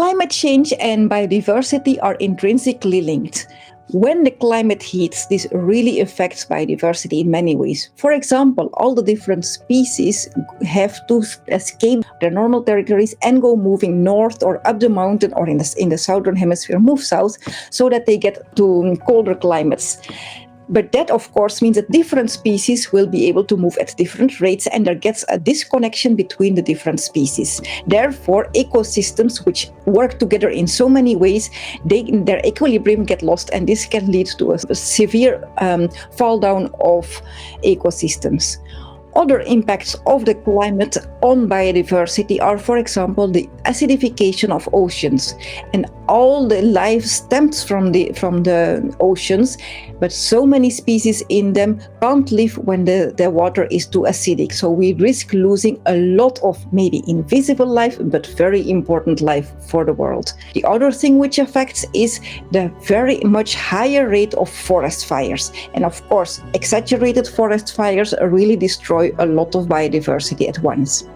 Climate change and biodiversity are intrinsically linked. When the climate heats, this really affects biodiversity in many ways. For example, all the different species have to escape their normal territories and go moving north or up the mountain, or in the southern hemisphere, move south, so that they get to colder climates. But that, of course, means that different species will be able to move at different rates, and there gets a disconnection between the different species. Therefore, ecosystems which work together in so many ways, their equilibrium get lost, and this can lead to a severe fall down of ecosystems. Other impacts of the climate on biodiversity are, for example, the acidification of oceans. And all the life stems from the oceans, but so many species in them can't live when the water is too acidic. So we risk losing a lot of maybe invisible life, but very important life for the world. The other thing which affects is the very much higher rate of forest fires. And of course, exaggerated forest fires really destroy a lot of biodiversity at once.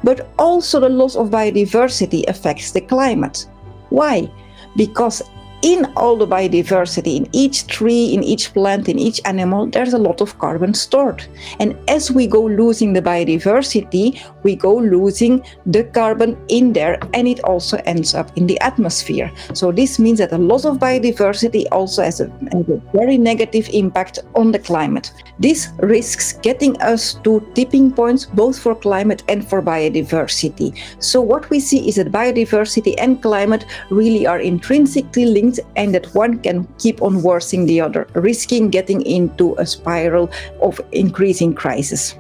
But also the loss of biodiversity affects the climate. Why? Because in all the biodiversity, in each tree, in each plant, in each animal, there's a lot of carbon stored. And as we go losing the biodiversity, we go losing the carbon in there, and it also ends up in the atmosphere. So this means that a loss of biodiversity also has a very negative impact on the climate. This risks getting us to tipping points, both for climate and for biodiversity. So what we see is that biodiversity and climate really are intrinsically linked, and that one can keep on worsening the other, risking getting into a spiral of increasing crisis.